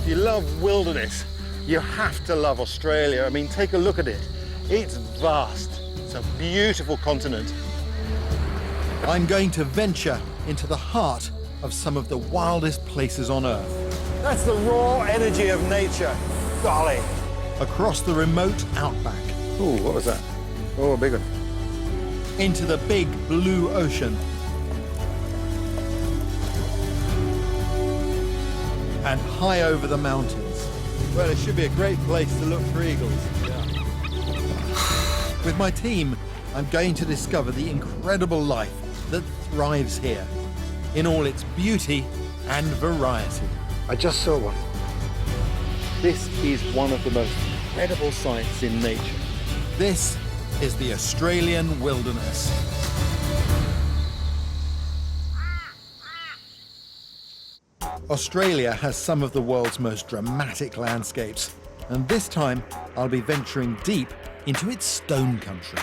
you love wilderness, you have to love Australia. I mean, take a look at it. It's vast. It's a beautiful continent. I'm going to venture into the heart of some of the wildest places on Earth. That's the raw energy of nature. Golly. Across the remote outback. Ooh, what was that? Oh, a big one. Into the big blue ocean. And high over the mountains. Well, it should be a great place to look for eagles. Yeah. With my team, I'm going to discover the incredible life that thrives here, in all its beauty and variety. I just saw one. This is one of the most incredible sights in nature. This is the Australian wilderness. Australia has some of the world's most dramatic landscapes, and this time I'll be venturing deep into its stone country.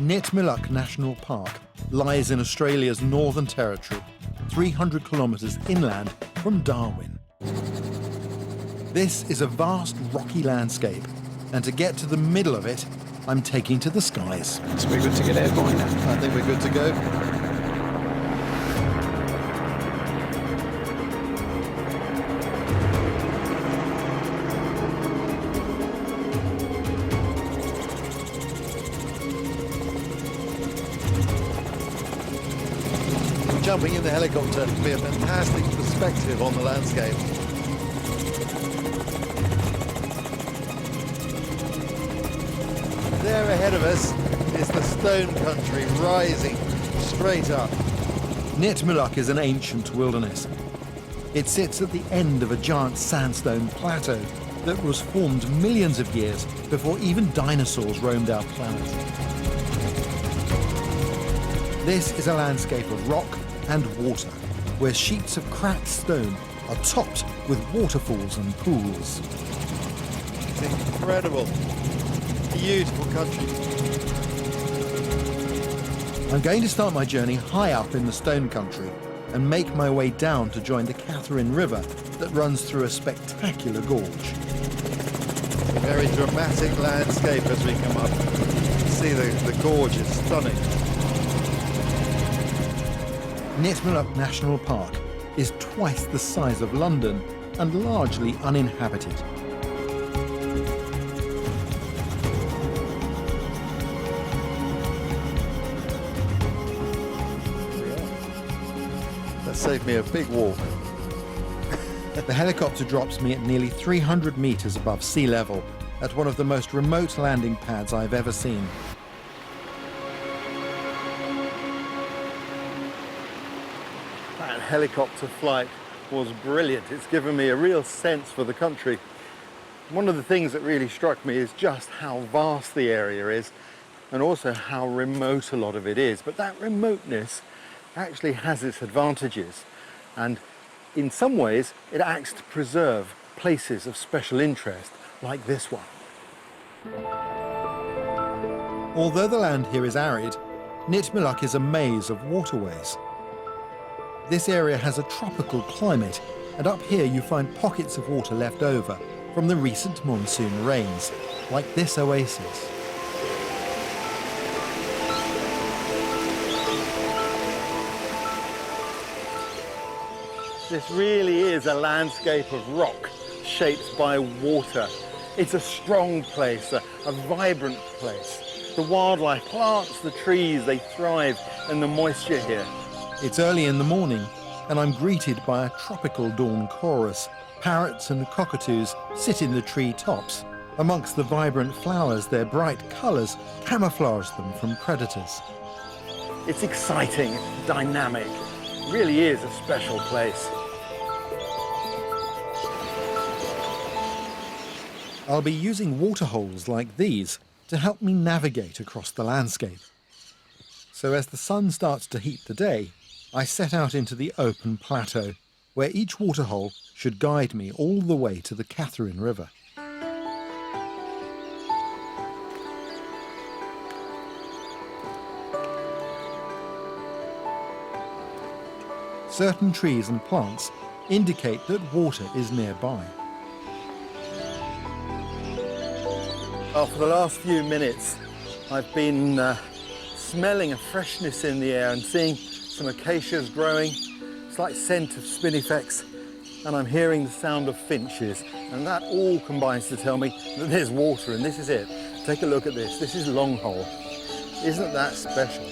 Nitmiluk National Park lies in Australia's Northern Territory, 300 kilometres inland from Darwin. This is a vast rocky landscape, and to get to the middle of it, I'm taking to the skies. So we're good to get airborne now? I think we're good to go. Jumping in the helicopter can be a fantastic perspective on the landscape. There ahead of us is the stone country rising straight up. Nitmiluk is an ancient wilderness. It sits at the end of a giant sandstone plateau that was formed millions of years before even dinosaurs roamed our planet. This is a landscape of rock and water, where sheets of cracked stone are topped with waterfalls and pools. It's incredible, beautiful country. I'm going to start my journey high up in the stone country and make my way down to join the Katharine River that runs through a spectacular gorge. A very dramatic landscape as we come up. See the gorge is stunning. Nitmiluk National Park is twice the size of London and largely uninhabited. That saved me a big walk. The helicopter drops me at nearly 300 meters above sea level at one of the most remote landing pads I've ever seen. Helicopter flight was brilliant. It's given me a real sense for the country. One of the things that really struck me is just how vast the area is and also how remote a lot of it is. But that remoteness actually has its advantages, and in some ways it acts to preserve places of special interest like this one. Although the land here is arid, Nitmiluk is a maze of waterways. This area has a tropical climate, and up here you find pockets of water left over from the recent monsoon rains, like this oasis. This really is a landscape of rock shaped by water. It's a strong place, a vibrant place. The wildlife, plants, the trees, they thrive in the moisture here. It's early in the morning, and I'm greeted by a tropical dawn chorus. Parrots and cockatoos sit in the tree tops. Amongst the vibrant flowers, their bright colours camouflage them from predators. It's exciting, dynamic. It really is a special place. I'll be using waterholes like these to help me navigate across the landscape. So as the sun starts to heat the day, I set out into the open plateau, where each waterhole should guide me all the way to the Katharine River. Certain trees and plants indicate that water is nearby. Well, for the last few minutes, I've been smelling a freshness in the air and seeing some acacias growing, slight scent of spinifex, and I'm hearing the sound of finches. And that all combines to tell me that there's water, and this is it. Take a look at this. This is Longhole. Isn't that special?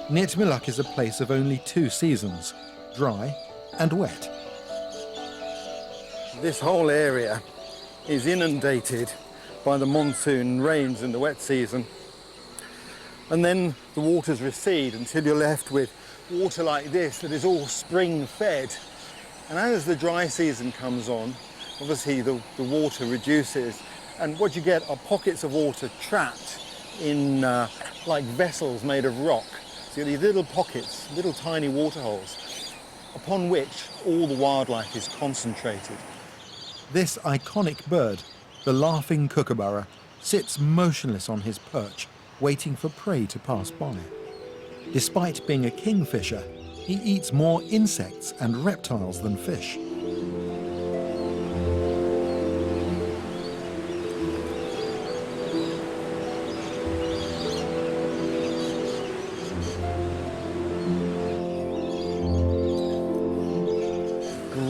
Nitmiluk is a place of only 2 seasons, dry and wet. This whole area is inundated by the monsoon rains in the wet season, and then the waters recede until you're left with water like this that is all spring fed. And as the dry season comes on, obviously the water reduces, and what you get are pockets of water trapped in like vessels made of rock. So you get these little pockets, little tiny water holes, upon which all the wildlife is concentrated. This iconic bird, the laughing kookaburra, sits motionless on his perch, waiting for prey to pass by. Despite being a kingfisher, he eats more insects and reptiles than fish.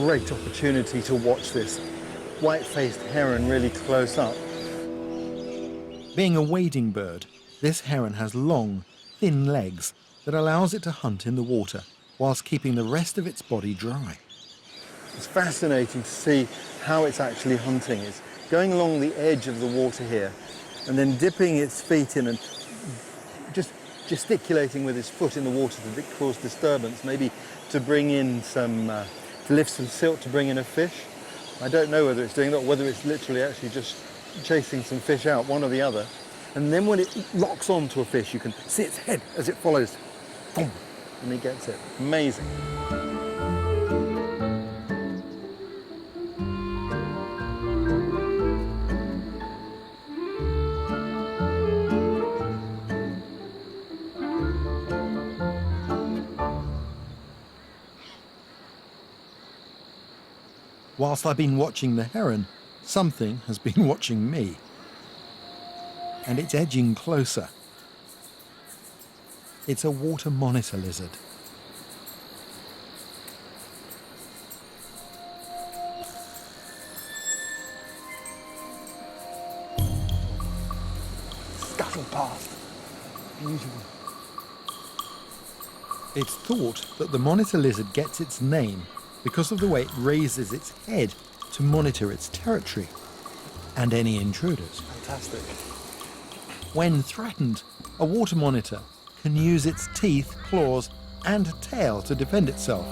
Great opportunity to watch this white-faced heron really close up. Being a wading bird, this heron has long, thin legs that allows it to hunt in the water whilst keeping the rest of its body dry. It's fascinating to see how it's actually hunting. It's going along the edge of the water here and then dipping its feet in and just gesticulating with its foot in the water to cause disturbance, maybe to bring in some, to lift some silt to bring in a fish. I don't know whether it's doing that or whether it's literally actually just chasing some fish out, one or the other. And then when it locks onto a fish, you can see its head as it follows. Boom, and it gets it. Amazing. Whilst I've been watching the heron, something has been watching me. And it's edging closer. It's a water monitor lizard. Scuttle past. Beautiful. It's thought that the monitor lizard gets its name because of the way it raises its head to monitor its territory and any intruders. Fantastic. When threatened, a water monitor can use its teeth, claws, and tail to defend itself.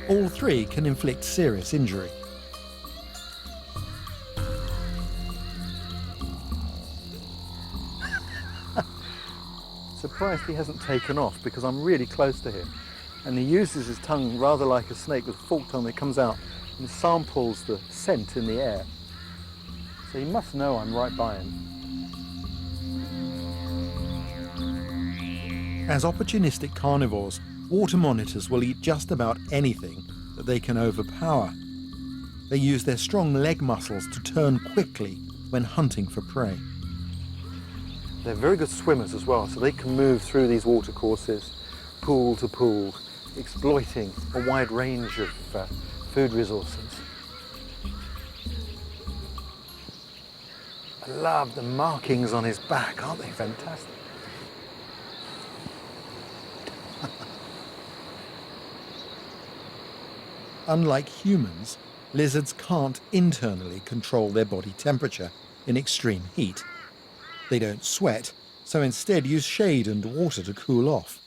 All 3 can inflict serious injury. Surprised he hasn't taken off because I'm really close to him. And he uses his tongue rather like a snake with a forked tongue that comes out and samples the scent in the air. So he must know I'm right by him. As opportunistic carnivores, water monitors will eat just about anything that they can overpower. They use their strong leg muscles to turn quickly when hunting for prey. They're very good swimmers as well, so they can move through these watercourses, pool to pool, exploiting a wide range of food resources. I love the markings on his back, aren't they fantastic? Unlike humans, lizards can't internally control their body temperature in extreme heat. They don't sweat, so instead use shade and water to cool off.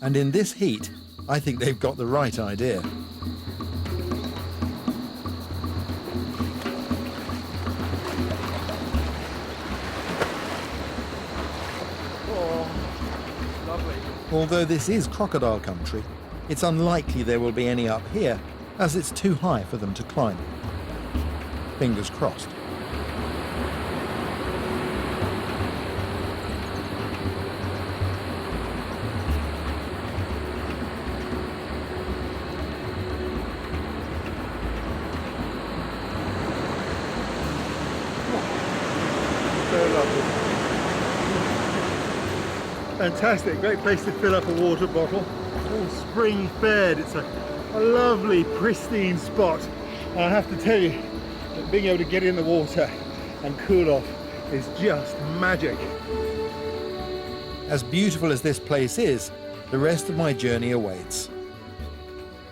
And in this heat, I think they've got the right idea. Oh, lovely. Although this is crocodile country, it's unlikely there will be any up here, as it's too high for them to climb. Fingers crossed. Fantastic, great place to fill up a water bottle. All spring fed, it's a lovely, pristine spot. And I have to tell you that being able to get in the water and cool off is just magic. As beautiful as this place is, the rest of my journey awaits.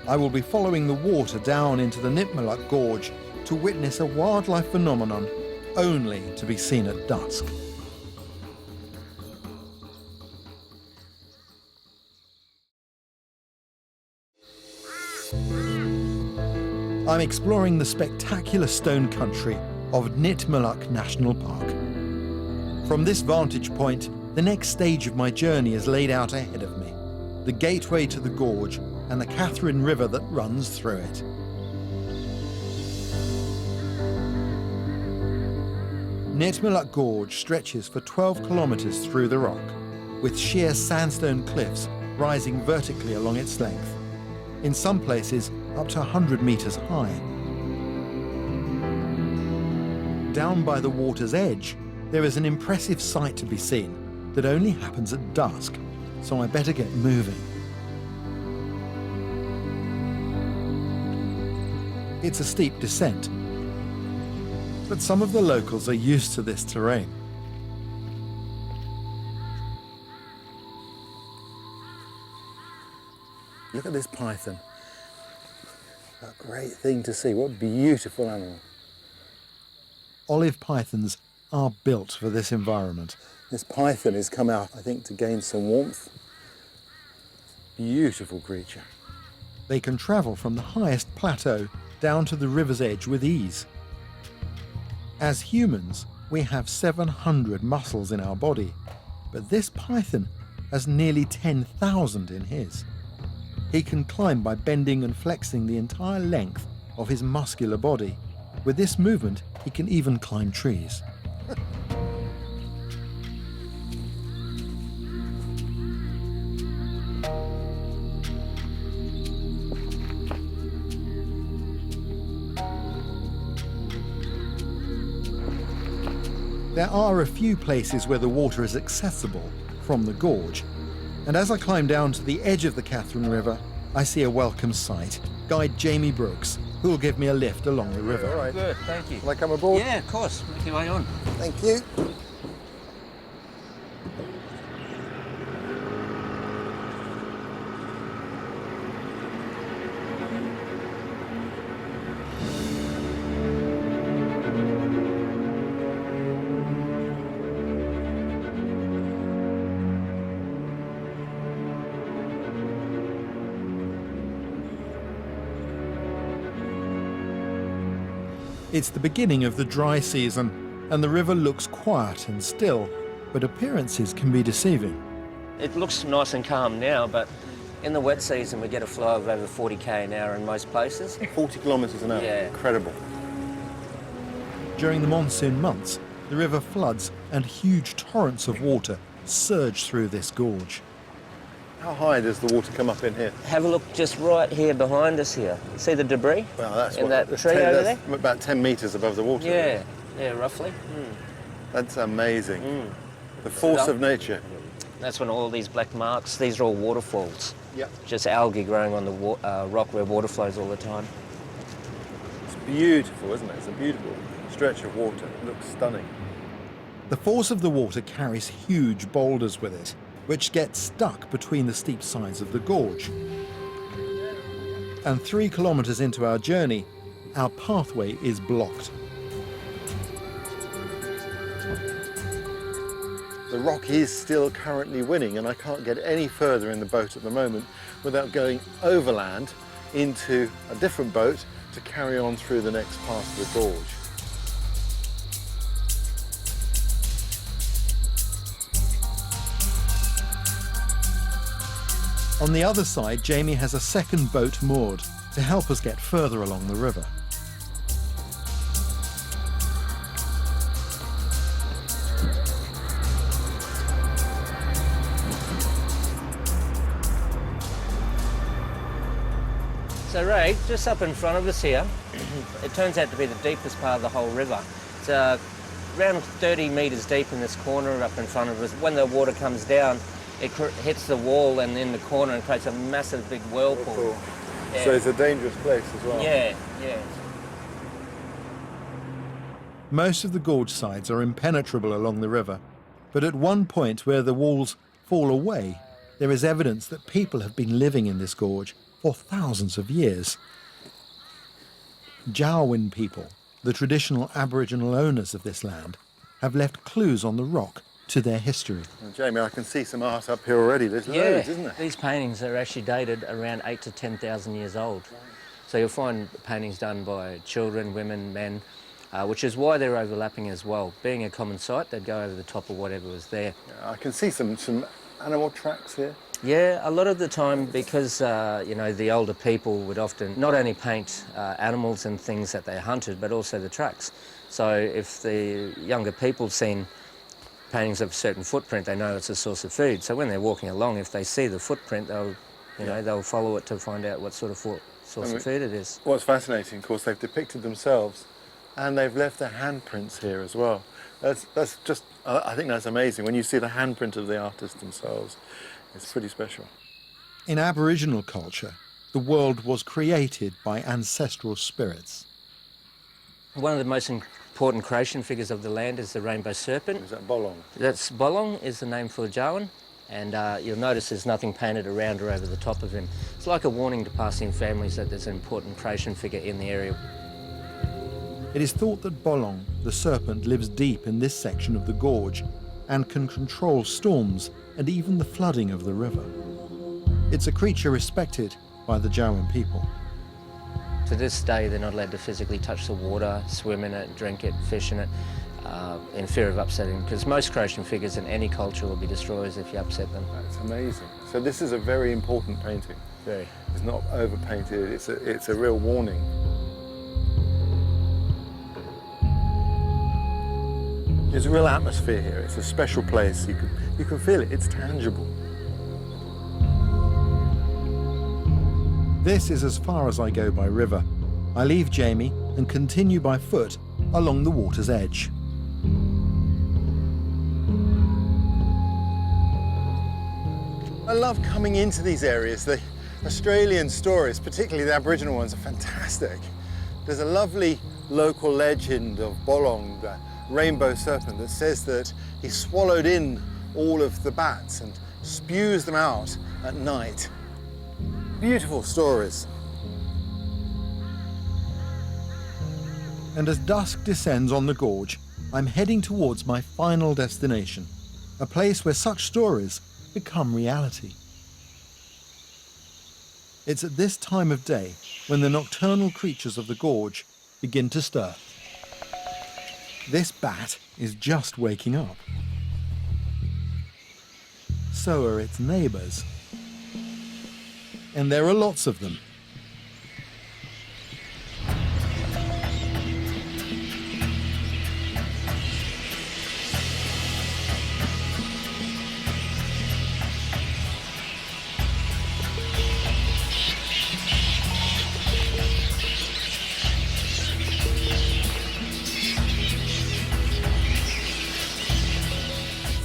I will be following the water down into the Nitmiluk Gorge to witness a wildlife phenomenon only to be seen at dusk. I'm exploring the spectacular stone country of Nitmiluk National Park. From this vantage point, the next stage of my journey is laid out ahead of me, the gateway to the gorge and the Katharine River that runs through it. Nitmiluk Gorge stretches for 12 kilometers through the rock, with sheer sandstone cliffs rising vertically along its length, in some places up to 100 meters high. Down by the water's edge, there is an impressive sight to be seen that only happens at dusk, so I better get moving. It's a steep descent, but some of the locals are used to this terrain. Look at this python. A great thing to see. What a beautiful animal. Olive pythons are built for this environment. This python has come out, I think, to gain some warmth. Beautiful creature. They can travel from the highest plateau down to the river's edge with ease. As humans, we have 700 muscles in our body, but this python has nearly 10,000 in his. He can climb by bending and flexing the entire length of his muscular body. With this movement, he can even climb trees. There are a few places where the water is accessible from the gorge, and as I climb down to the edge of the Katharine River, I see a welcome sight. Guide Jamie Brooks, who will give me a lift along the river. All right. Good, thank you. Will I come aboard? Yeah, of course. Make your way on. Thank you. It's the beginning of the dry season, and the river looks quiet and still, but appearances can be deceiving. It looks nice and calm now, but in the wet season we get a flow of over 40 km an hour in most places. 40 kilometres an hour. Yeah. Incredible. During the monsoon months, the river floods and huge torrents of water surge through this gorge. How high does the water come up in here? Have a look just right here behind us here. See the debris? Well, that's in what, that that's tree over there? about 10 metres above the water. Yeah, yeah, roughly. That's amazing. The force of nature. That's when all these black marks, these are all waterfalls. Yep. Just algae growing on the rock where water flows all the time. It's beautiful, isn't it? It's a beautiful stretch of water. It looks stunning. The force of the water carries huge boulders with it, which get stuck between the steep sides of the gorge. And 3 kilometers into our journey, our pathway is blocked. The rock is still currently winning, and I can't get any further in the boat at the moment without going overland into a different boat to carry on through the next part of the gorge. On the other side, Jamie has a second boat moored to help us get further along the river. So Ray, just up in front of us here, it turns out to be the deepest part of the whole river. It's around 30 metres deep in this corner up in front of us. When the water comes down, hits the wall and in the corner and creates a massive big whirlpool. Cool. Yeah. So it's a dangerous place as well. Yeah, yeah. Most of the gorge sides are impenetrable along the river, but at one point where the walls fall away, there is evidence that people have been living in this gorge for thousands of years. Jawoyn people, the traditional Aboriginal owners of this land, have left clues on the rock to their history. And Jamie, I can see some art up here already. There's loads, isn't there? These paintings are actually dated around 8,000 to 10,000 years old. So you'll find paintings done by children, women, men, which is why they're overlapping as well. Being a common site, they'd go over the top of whatever was there. I can see some animal tracks here. Yeah, a lot of the time, because you know, the older people would often not only paint animals and things that they hunted, but also the tracks. So if the younger people seen paintings of a certain footprint, they know it's a source of food. So when they're walking along, if they see the footprint, they'll follow it to find out what sort of source of food it is. What's fascinating, of course, they've depicted themselves, and they've left their handprints here as well. That's just, I think that's amazing. When you see the handprint of the artists themselves, it's pretty special. In Aboriginal culture, the world was created by ancestral spirits. One of the most important creation figures of the land is the rainbow serpent. Is that Bolong? That's Bolong is the name for Jawoyn, and you'll notice there's nothing painted around or over the top of him. It's like a warning to passing families that there's an important creation figure in the area. It is thought that Bolong, the serpent, lives deep in this section of the gorge and can control storms and even the flooding of the river. It's a creature respected by the Jawoyn people. To this day, they're not allowed to physically touch the water, swim in it, drink it, fish in it, in fear of upsetting, because most creation figures in any culture will be destroyers if you upset them. That's amazing. So this is a very important painting. Very. It's not overpainted, it's a real warning. There's a real atmosphere here. It's a special place. You can feel it. It's tangible. This is as far as I go by river. I leave Jamie and continue by foot along the water's edge. I love coming into these areas. The Australian stories, particularly the Aboriginal ones, are fantastic. There's a lovely local legend of Bolong, the rainbow serpent, that says that he swallowed in all of the bats and spews them out at night. Beautiful stories. And as dusk descends on the gorge, I'm heading towards my final destination, a place where such stories become reality. It's at this time of day when the nocturnal creatures of the gorge begin to stir. This bat is just waking up. So are its neighbours. And there are lots of them.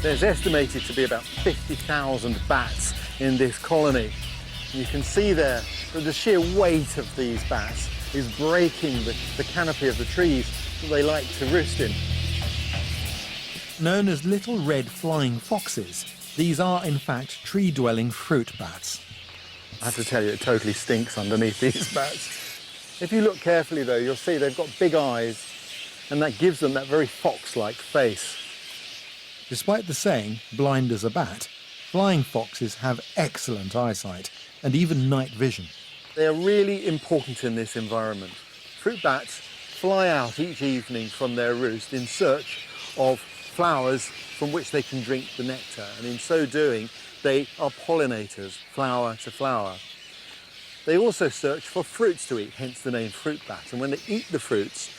There's estimated to be about 50,000 bats in this colony. You can see there that the sheer weight of these bats is breaking the canopy of the trees that they like to roost in. Known as little red flying foxes, these are in fact tree-dwelling fruit bats. I have to tell you, it totally stinks underneath these bats. If you look carefully though, you'll see they've got big eyes, and that gives them that very fox-like face. Despite the saying, blind as a bat, flying foxes have excellent eyesight and even night vision. They are really important in this environment. Fruit bats fly out each evening from their roost in search of flowers from which they can drink the nectar, and in so doing, they are pollinators, flower to flower. They also search for fruits to eat, hence the name fruit bat, and when they eat the fruits,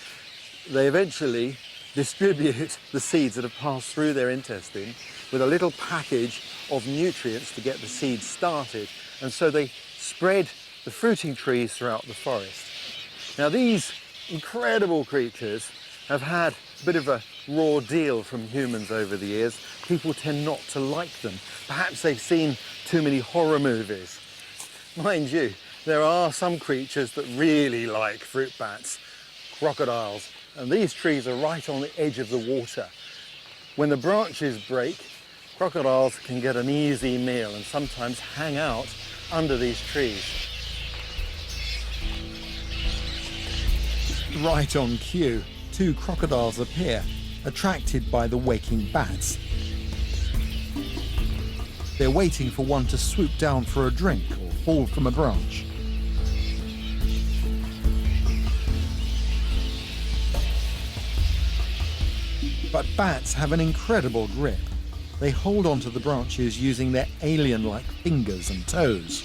they eventually distribute the seeds that have passed through their intestine with a little package of nutrients to get the seeds started, and so they spread the fruiting trees throughout the forest. Now these incredible creatures have had a bit of a raw deal from humans over the years. people tend not to like them. Perhaps they've seen too many horror movies. Mind you, there are some creatures that really like fruit bats, crocodiles, and these trees are right on the edge of the water. When the branches break, crocodiles can get an easy meal and sometimes hang out under these trees. Right on cue, 2 crocodiles appear, attracted by the waking bats. They're waiting for one to swoop down for a drink or fall from a branch. But bats have an incredible grip. They hold onto the branches using their alien-like fingers and toes.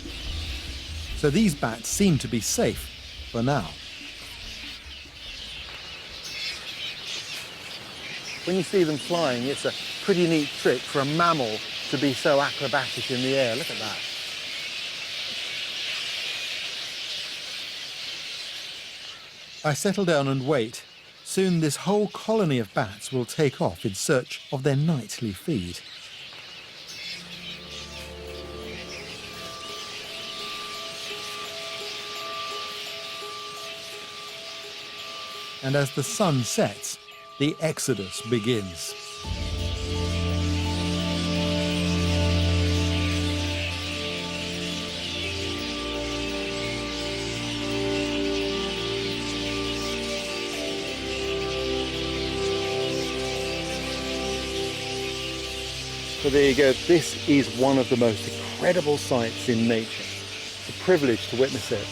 So these bats seem to be safe for now. When you see them flying, it's a pretty neat trick for a mammal to be so acrobatic in the air. Look at that. I settle down and wait. Soon this whole colony of bats will take off in search of their nightly feed. And as the sun sets, the exodus begins. So there you go. This is one of the most incredible sights in nature. It's a privilege to witness it.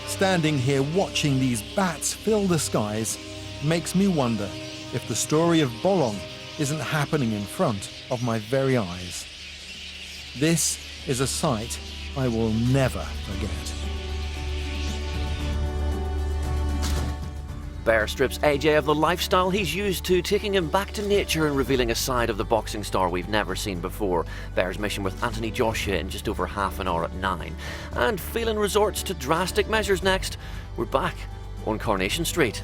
Standing here watching these bats fill the skies makes me wonder if the story of Bolong isn't happening in front of my very eyes. This is a sight I will never forget. Bear strips AJ of the lifestyle he's used to, taking him back to nature and revealing a side of the boxing star we've never seen before. Bear's mission with Anthony Joshua in just over half an hour at 9. And Phelan resorts to drastic measures next. We're back on Coronation Street.